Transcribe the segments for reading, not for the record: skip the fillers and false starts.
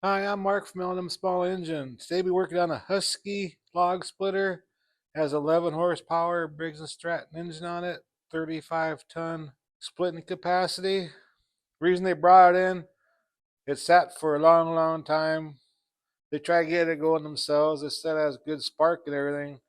Hi, I'm Mark from L&M Small Engine. Today we're working on a Huske log splitter. Has 11 horsepower Briggs & Stratton engine on it, 35-ton splitting capacity. Reason they brought it in, it sat for a long time. They tried to get it going themselves. They said it has good spark and everything,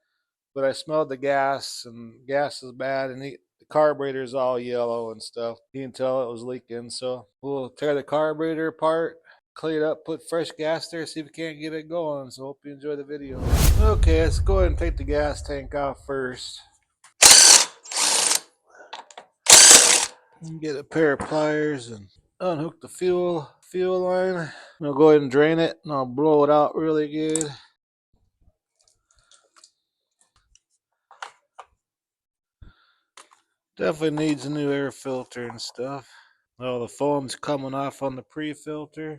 but I smelled the gas, and gas is bad, and the carburetor is all yellow and stuff. You can tell it was leaking, so we'll tear the carburetor apart, clean it up, put fresh gas there, see if we can't get it going. So hope you enjoy the video. Okay, let's go ahead and take the gas tank off first. And get a pair of pliers and unhook the fuel line. I'll go ahead and drain it, and I'll blow it out really good. Definitely needs a new air filter and stuff. Oh, the foam's coming off on the pre-filter.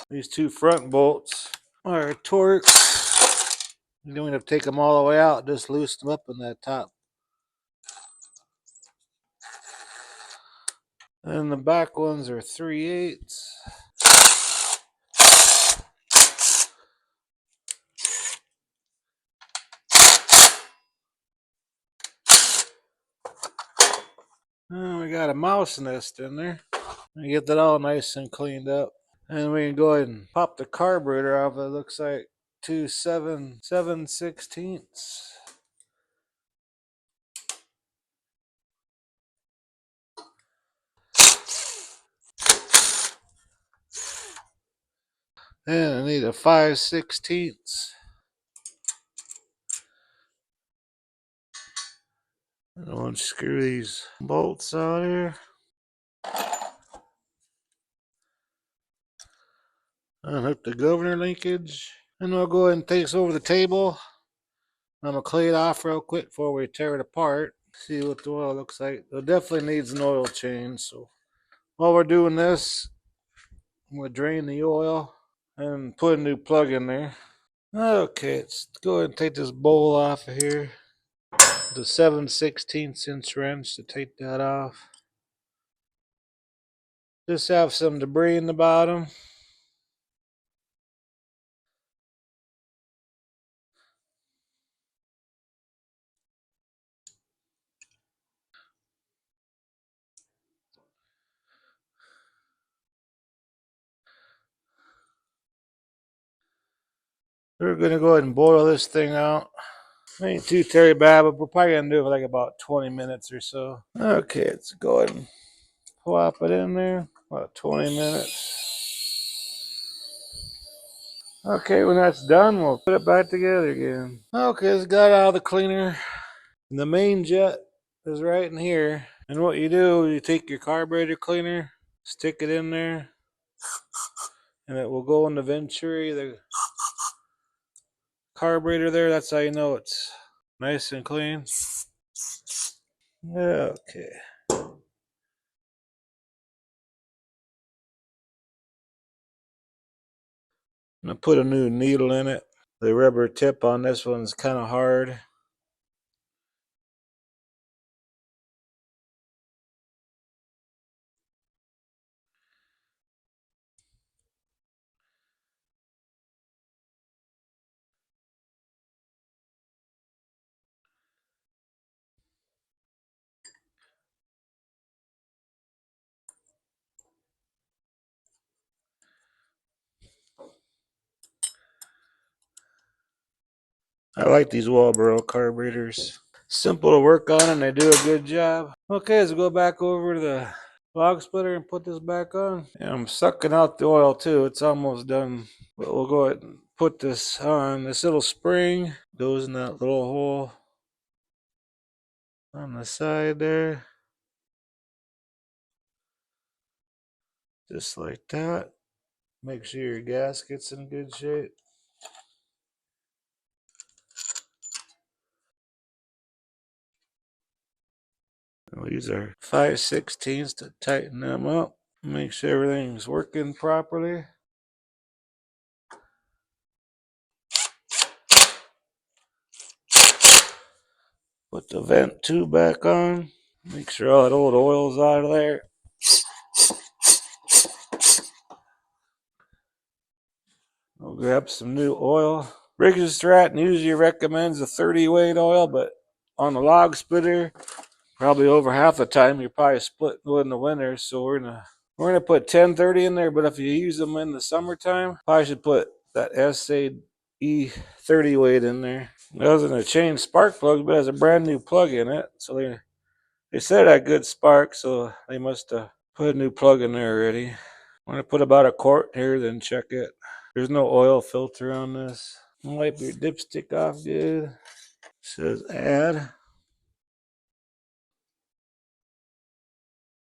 These two front bolts are Torx. You don't have to take them all the way out, just loosen them up in that top. And the back ones are 3/8. And we got a mouse nest in there. We get that all nice and cleaned up. And we can go ahead and pop the carburetor off. It looks like 2.7/16. And I need a 5/16. I don't want to screw these bolts out here. Unhook the governor linkage. And we'll go ahead and take this over the table. I'm going to clean it off real quick before we tear it apart. See what the oil looks like. It definitely needs an oil change. So while we're doing this, I'm going to drain the oil and put a new plug in there. Okay, let's go ahead and take this bowl off of here. The 7/16 wrench to take that off. Just have some debris in the bottom. We're going to go ahead and boil this thing out. Ain't too terribly bad, but we're probably going to do it for like about 20 minutes or so. Okay, let's go ahead and plop it in there. About 20 minutes. Okay, when that's done, we'll put it back together again. Okay, it's got out of the cleaner. And the main jet is right in here. And what you do, you take your carburetor cleaner, stick it in there, and it will go in the venturi, the carburetor there. That's how you know it's nice and clean. Okay. I'm going to put a new needle in it. The rubber tip on this one's kind of hard. I like these Walbro carburetors. Simple to work on and they do a good job. Okay, let's go back over to the log splitter and put this back on. And I'm sucking out the oil too. It's almost done. But we'll go ahead and put this on. This little spring goes in that little hole on the side there. Just like that. Make sure your gasket's in good shape. We'll use our 5/16 to tighten them up. Make sure everything's working properly. Put the vent tube back on. Make sure all that old oil's out of there. I'll grab some new oil. Briggs and Stratton usually recommends a 30 weight oil, but on the log splitter, probably over half the time you're probably splitting wood in the winter, so we're gonna put 1030 in there. But if you use them in the summertime, probably should put that SAE 30 weight in there. It wasn't a chain spark plug, but it has a brand new plug in it, so they said it had good spark, so they must have put a new plug in there already. I'm gonna put about a quart here, then check it. There's no oil filter on this. Wipe your dipstick off good. It says add.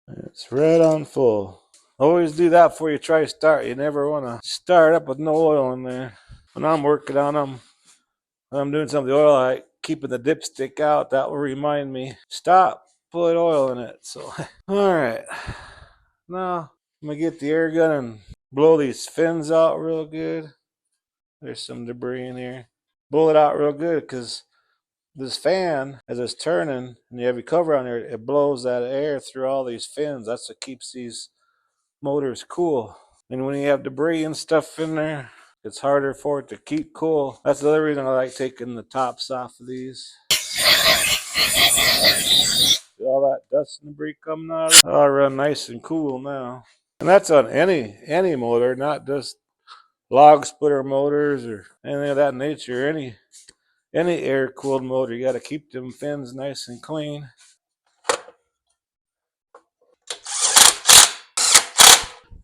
It's right on full. Always do that before you try to start. You never want to start up with no oil in there. When I'm working on them, when I'm doing some of the oil, I keeping the dipstick out. That will remind me, stop, put oil in it. So, all right. Now, I'm going to get the air gun and blow these fins out real good. There's some debris in here. Blow it out real good because this fan, as it's turning and you have your cover on there, it blows that air through all these fins. That's what keeps these motors cool. And when you have debris and stuff in there, it's harder for it to keep cool. That's the other reason I like taking the tops off of these. See all that dust and debris coming out of it? I'll run nice and cool now. And that's on any motor, not just log splitter motors or anything of that nature. Any air cooled motor, you got to keep them fins nice and clean.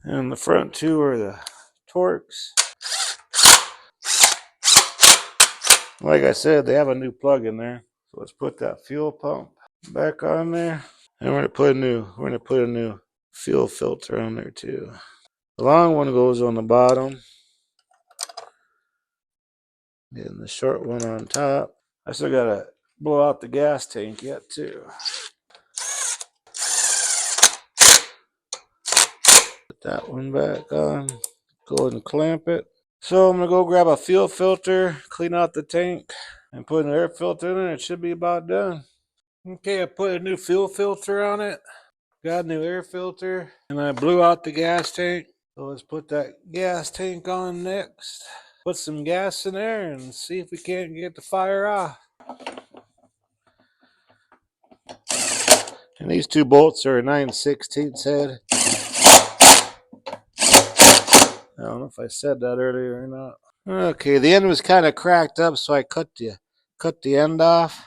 And the front two are the Torx. Like I said, they have a new plug in there. So let's put that fuel pump back on there. And we're gonna put a new fuel filter on there too. The long one goes on the bottom. And the short one on top. I still gotta blow out the gas tank yet too. Put that one back on. Go ahead and clamp it. So I'm gonna go grab a fuel filter, clean out the tank, and put an air filter in it. It should be about done. Okay, I put a new fuel filter on it. Got a new air filter, and I blew out the gas tank. So let's put that gas tank on next. Put some gas in there and see if we can't get the fire off. And these two bolts are a 9/16 head. I don't know if I said that earlier or not. Okay, the end was kind of cracked up, so I cut the end off.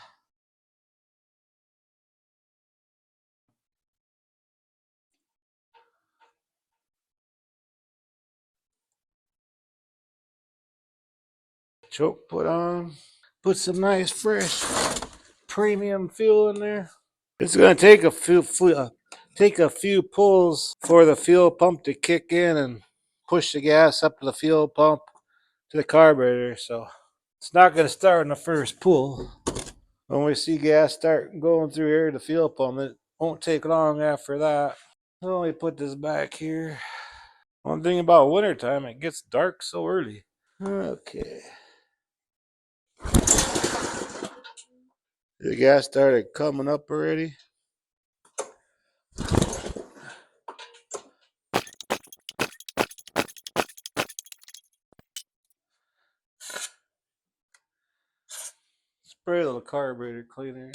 Choke put on. Put some nice fresh premium fuel in there. It's gonna take a few pulls for the fuel pump to kick in and push the gas up to the fuel pump to the carburetor. So it's not gonna start in the first pull. When we see gas start going through here to the fuel pump, it won't take long after that. So let me put this back here. One thing about wintertime, it gets dark so early. Okay. The gas started coming up already. Spray a little carburetor cleaner.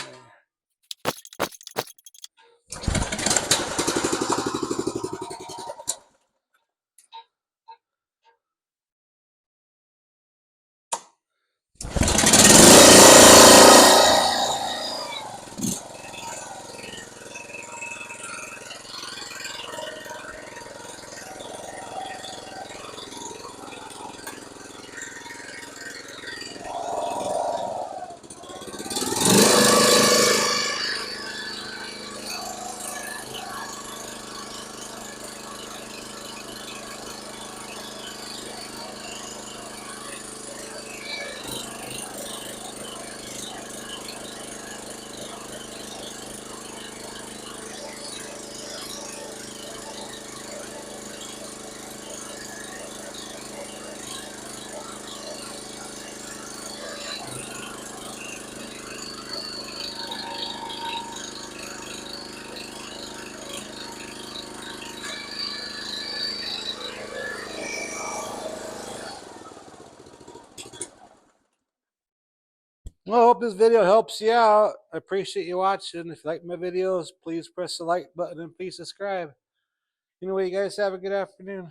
Well, I hope this video helps you out. I appreciate you watching. If you like my videos, please press the like button and please subscribe. Anyway, you guys have a good afternoon.